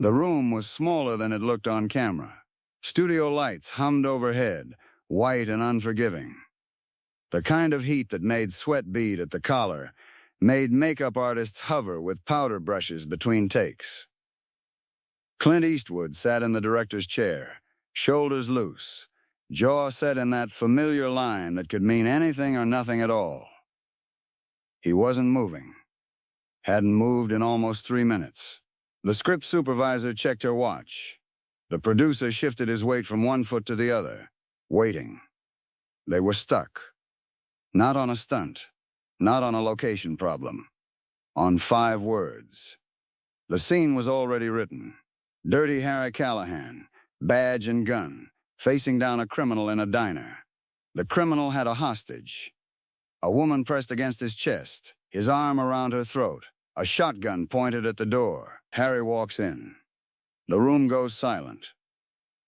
The room was smaller than it looked on camera. Studio lights hummed overhead, white and unforgiving. The kind of heat that made sweat bead at the collar made makeup artists hover with powder brushes between takes. Clint Eastwood sat in the director's chair, shoulders loose, jaw set in that familiar line that could mean anything or nothing at all. He wasn't moving. Hadn't moved in almost 3 minutes. The script supervisor checked her watch. The producer shifted his weight from one foot to the other, waiting. They were stuck. Not on a stunt, not on a location problem. On 5 words. The scene was already written. Dirty Harry Callahan, badge and gun, facing down a criminal in a diner. The criminal had a hostage. A woman pressed against his chest, his arm around her throat, a shotgun pointed at the door. Harry walks in. The room goes silent.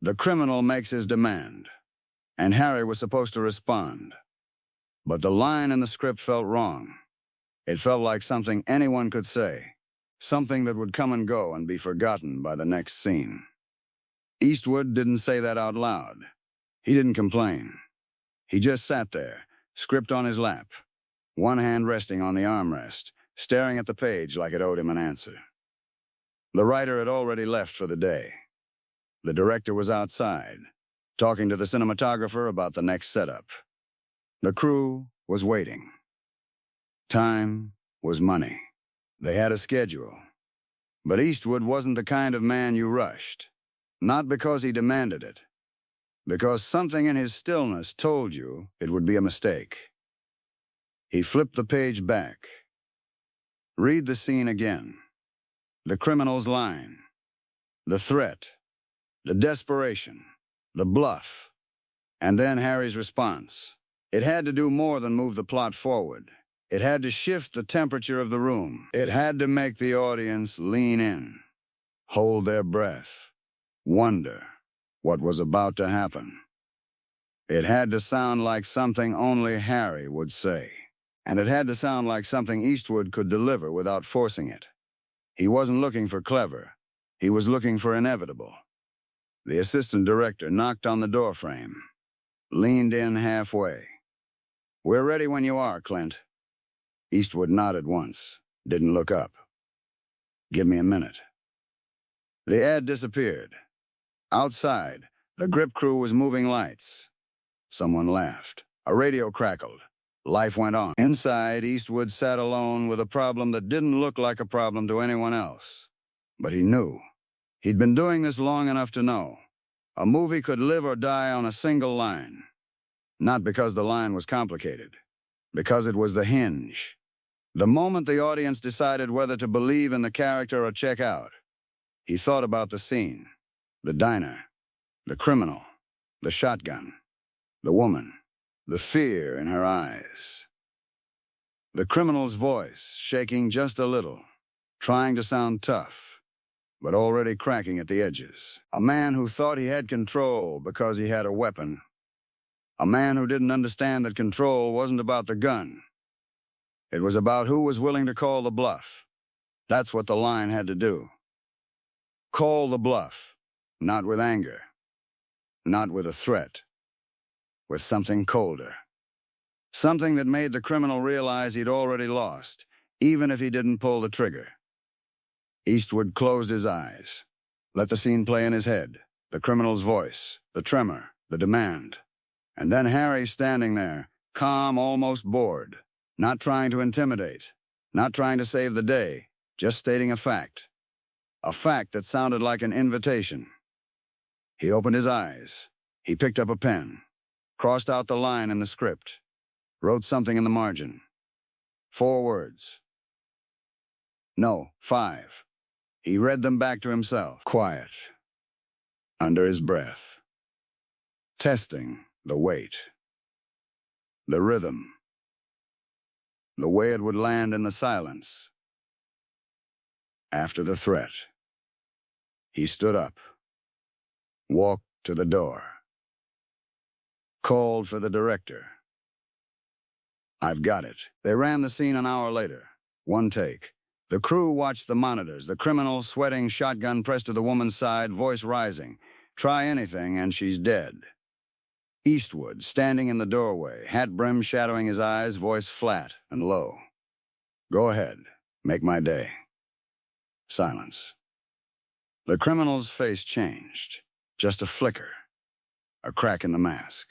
The criminal makes his demand, and Harry was supposed to respond. But the line in the script felt wrong. It felt like something anyone could say, something that would come and go and be forgotten by the next scene. Eastwood didn't say that out loud. He didn't complain. He just sat there, script on his lap, one hand resting on the armrest, staring at the page like it owed him an answer. The writer had already left for the day. The director was outside, talking to the cinematographer about the next setup. The crew was waiting. Time was money. They had a schedule. But Eastwood wasn't the kind of man you rushed. Not because he demanded it. Because something in his stillness told you it would be a mistake. He flipped the page back. Read the scene again. The criminal's line. The threat. The desperation. The bluff. And then Harry's response. It had to do more than move the plot forward. It had to shift the temperature of the room. It had to make the audience lean in, hold their breath, wonder what was about to happen. It had to sound like something only Harry would say. And it had to sound like something Eastwood could deliver without forcing it. He wasn't looking for clever. He was looking for inevitable. The assistant director knocked on the doorframe, leaned in halfway. "We're ready when you are, Clint." Eastwood nodded once, didn't look up. "Give me a minute." The ad disappeared. Outside, the grip crew was moving lights. Someone laughed. A radio crackled. Life went on. Inside, Eastwood sat alone with a problem that didn't look like a problem to anyone else. But he knew. He'd been doing this long enough to know. A movie could live or die on a single line. Not because the line was complicated. Because it was the hinge. The moment the audience decided whether to believe in the character or check out. He thought about the scene. The diner. The criminal. The shotgun. The woman. The fear in her eyes. The criminal's voice, shaking just a little, trying to sound tough, but already cracking at the edges. A man who thought he had control because he had a weapon. A man who didn't understand that control wasn't about the gun. It was about who was willing to call the bluff. That's what the line had to do. Call the bluff, not with anger, not with a threat, with something colder. Something that made the criminal realize he'd already lost, even if he didn't pull the trigger. Eastwood closed his eyes, let the scene play in his head, the criminal's voice, the tremor, the demand. And then Harry standing there, calm, almost bored, not trying to intimidate, not trying to save the day, just stating a fact. A fact that sounded like an invitation. He opened his eyes. He picked up a pen, crossed out the line in the script, wrote something in the margin. 4 words. No, 5. He read them back to himself. Quiet. Under his breath. Testing the weight. The rhythm. The way it would land in the silence. After the threat. He stood up. Walked to the door. Called for the director. "I've got it." They ran the scene an hour later. 1 take. The crew watched the monitors, the criminal sweating, shotgun pressed to the woman's side, voice rising. Try anything and she's dead. Eastwood, standing in the doorway, hat brim shadowing his eyes, voice flat and low. Go ahead. Make my day. Silence. The criminal's face changed. Just a flicker. A crack in the mask.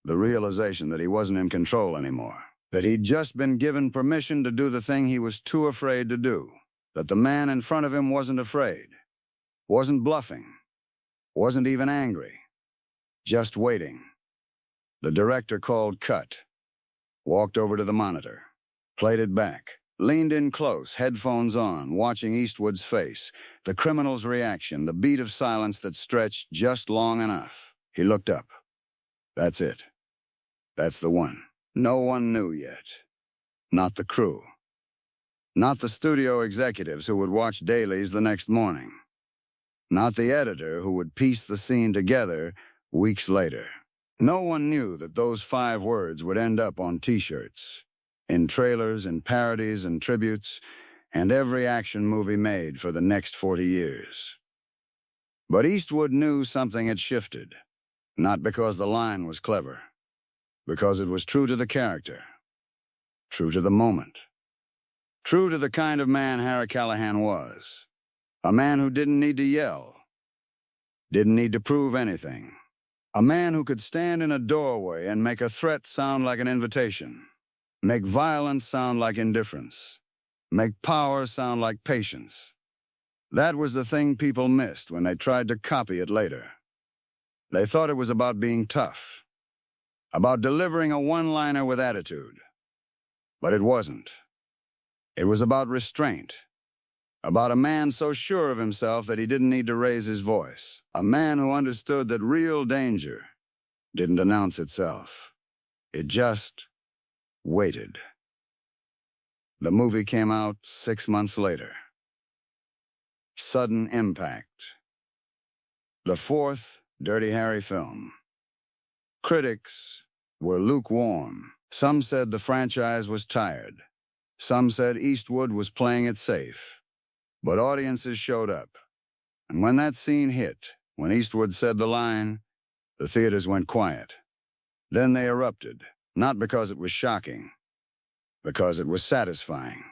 The realization that he wasn't in control anymore. That he'd just been given permission to do the thing he was too afraid to do. That the man in front of him wasn't afraid. Wasn't bluffing. Wasn't even angry. Just waiting. The director called cut. Walked over to the monitor. Played it back. Leaned in close, headphones on, watching Eastwood's face. The criminal's reaction, the beat of silence that stretched just long enough. He looked up. That's it. That's the one. No one knew yet. Not the crew. Not the studio executives who would watch dailies the next morning. Not the editor who would piece the scene together weeks later. No one knew that those 5 words would end up on T-shirts, in trailers and parodies and tributes, and every action movie made for the next 40 years. But Eastwood knew something had shifted, not because the line was clever, because it was true to the character, true to the moment, true to the kind of man Harry Callahan was. A man who didn't need to yell, didn't need to prove anything. A man who could stand in a doorway and make a threat sound like an invitation, make violence sound like indifference, make power sound like patience. That was the thing people missed when they tried to copy it later. They thought it was about being tough, about delivering a one-liner with attitude. But it wasn't. It was about restraint, about a man so sure of himself that he didn't need to raise his voice, a man who understood that real danger didn't announce itself. It just waited. The movie came out 6 months later. Sudden impact. The 4th Dirty Harry film. Critics were lukewarm. Some said the franchise was tired. Some said Eastwood was playing it safe. But audiences showed up. And when that scene hit, when Eastwood said the line, the theaters went quiet. Then they erupted, not because it was shocking, because it was satisfying.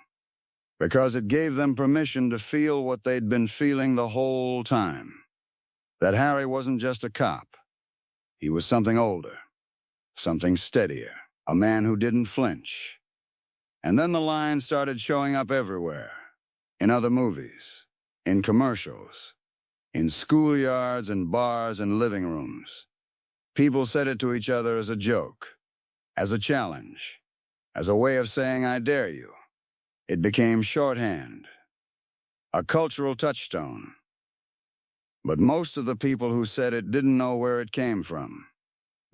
Because it gave them permission to feel what they'd been feeling the whole time. That Harry wasn't just a cop. He was something older, something steadier, a man who didn't flinch. And then the line started showing up everywhere, in other movies, in commercials, in schoolyards and bars and living rooms. People said it to each other as a joke, as a challenge, as a way of saying, I dare you. It became shorthand, a cultural touchstone. But most of the people who said it didn't know where it came from,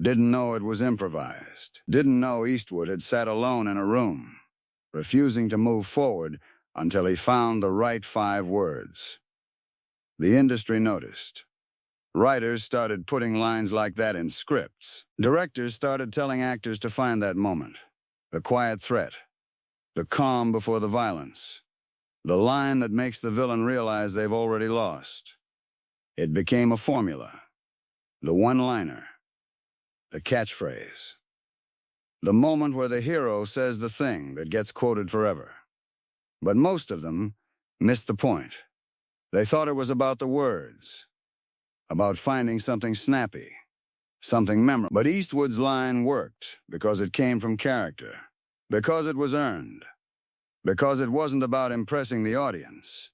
didn't know it was improvised, didn't know Eastwood had sat alone in a room, refusing to move forward until he found the right 5 words. The industry noticed. Writers started putting lines like that in scripts. Directors started telling actors to find that moment, the quiet threat, the calm before the violence, the line that makes the villain realize they've already lost. It became a formula, the one-liner, the catchphrase, the moment where the hero says the thing that gets quoted forever. But most of them missed the point. They thought it was about the words, about finding something snappy, something memorable. But Eastwood's line worked because it came from character, because it was earned, because it wasn't about impressing the audience.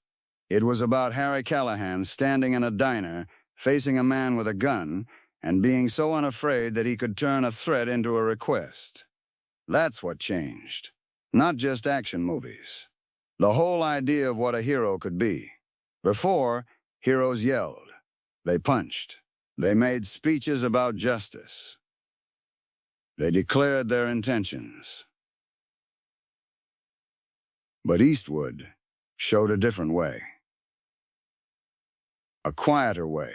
It was about Harry Callahan standing in a diner, facing a man with a gun, and being so unafraid that he could turn a threat into a request. That's what changed. Not just action movies. The whole idea of what a hero could be. Before, heroes yelled. They punched. They made speeches about justice. They declared their intentions. But Eastwood showed a different way. A quieter way.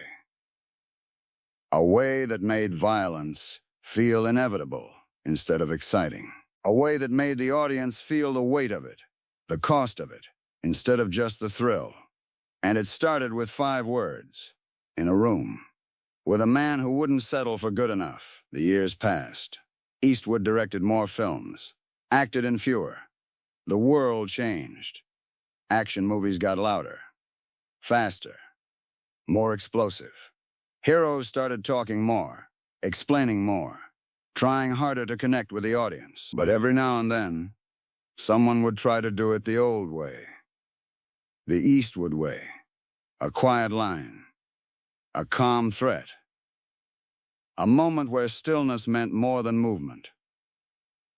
A way that made violence feel inevitable instead of exciting. A way that made the audience feel the weight of it, the cost of it, instead of just the thrill. And it started with 5 words. In a room. With a man who wouldn't settle for good enough. The years passed. Eastwood directed more films. Acted in fewer. The world changed. Action movies got louder. Faster. More explosive. Heroes started talking more. Explaining more. Trying harder to connect with the audience. But every now and then, someone would try to do it the old way. The Eastwood way. A quiet line. A calm threat. A moment where stillness meant more than movement.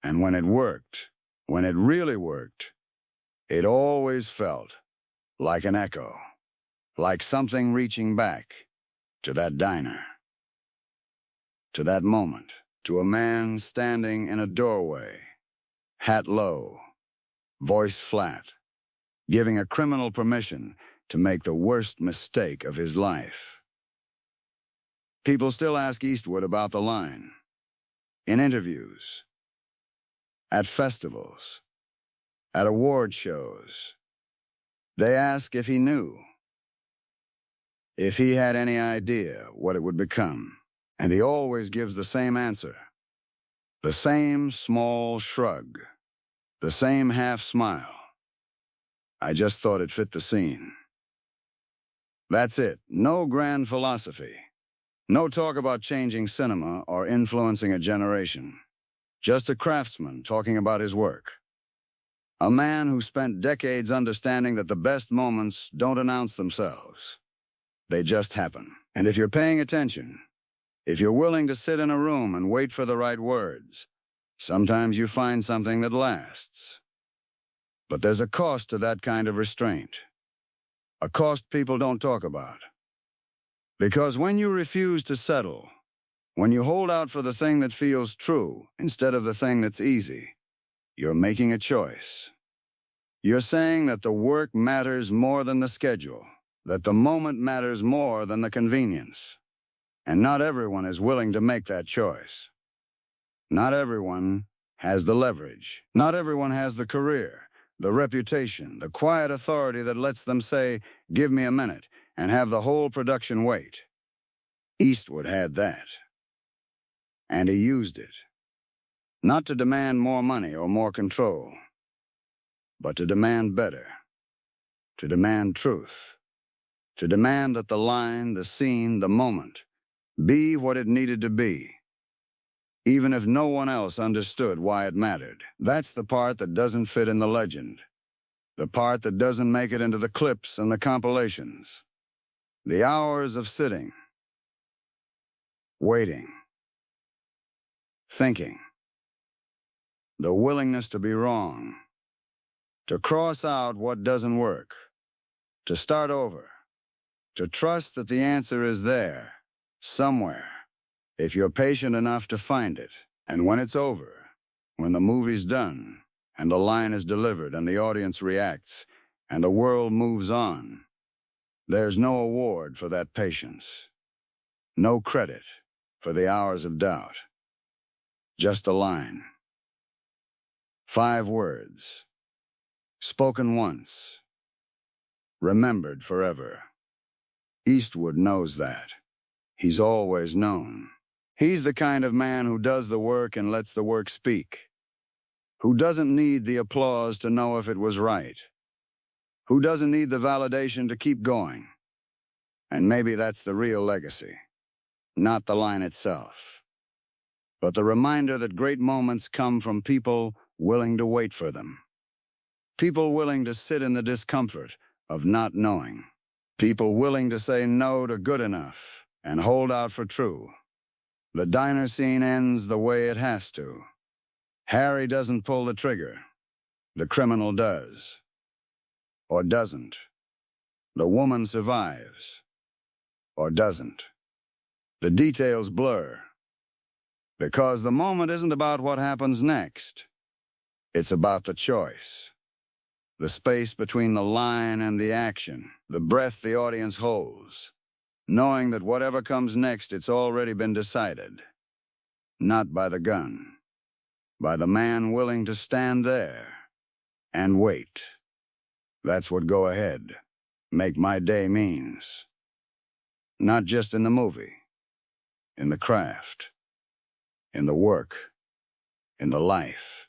And when it worked, when it really worked, it always felt like an echo, like something reaching back to that diner, to that moment, to a man standing in a doorway, hat low, voice flat, giving a criminal permission to make the worst mistake of his life. People still ask Eastwood about the line, in interviews, at festivals, at award shows. They ask if he knew, if he had any idea what it would become. And he always gives the same answer. The same small shrug. The same half smile. I just thought it fit the scene. That's it. No grand philosophy. No talk about changing cinema or influencing a generation. Just a craftsman talking about his work. A man who spent decades understanding that the best moments don't announce themselves. They just happen. And if you're paying attention, if you're willing to sit in a room and wait for the right words, sometimes you find something that lasts. But there's a cost to that kind of restraint. A cost people don't talk about. Because when you refuse to settle, when you hold out for the thing that feels true instead of the thing that's easy, you're making a choice. You're saying that the work matters more than the schedule, that the moment matters more than the convenience. And not everyone is willing to make that choice. Not everyone has the leverage. Not everyone has the career, the reputation, the quiet authority that lets them say, "Give me a minute," and have the whole production wait. Eastwood had that. And he used it. Not to demand more money or more control, but to demand better. To demand truth. To demand that the line, the scene, the moment, be what it needed to be. Even if no one else understood why it mattered. That's the part that doesn't fit in the legend. The part that doesn't make it into the clips and the compilations. The hours of sitting, waiting, thinking. The willingness to be wrong. To cross out what doesn't work. To start over. To trust that the answer is there, somewhere, if you're patient enough to find it. And when it's over, when the movie's done, and the line is delivered and the audience reacts, and the world moves on, there's no award for that patience. No credit for the hours of doubt. Just a line. 5 words. Spoken once. Remembered forever. Eastwood knows that. He's always known. He's the kind of man who does the work and lets the work speak. Who doesn't need the applause to know if it was right. Who doesn't need the validation to keep going. And maybe that's the real legacy. Not the line itself, but the reminder that great moments come from people willing to wait for them. People willing to sit in the discomfort of not knowing. People willing to say no to good enough and hold out for true. The diner scene ends the way it has to. Harry doesn't pull the trigger. The criminal does. Or doesn't. The woman survives. Or doesn't. The details blur. Because the moment isn't about what happens next. It's about the choice. The space between the line and the action. The breath the audience holds. Knowing that whatever comes next, it's already been decided. Not by the gun. By the man willing to stand there and wait. That's what go ahead, make my day means. Not just in the movie, in the craft, in the work, in the life.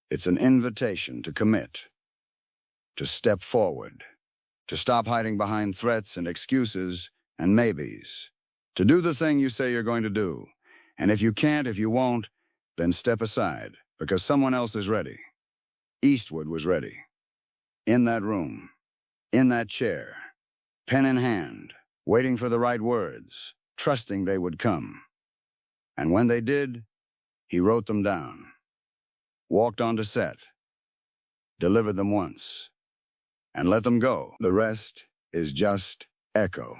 It's an invitation to commit, to step forward, to stop hiding behind threats and excuses and maybes, to do the thing you say you're going to do. And if you can't, if you won't, then step aside, because someone else is ready. Eastwood was ready. In that room, in that chair, pen in hand, waiting for the right words, trusting they would come. And when they did, he wrote them down, walked onto set, delivered them once, and let them go. The rest is just echo.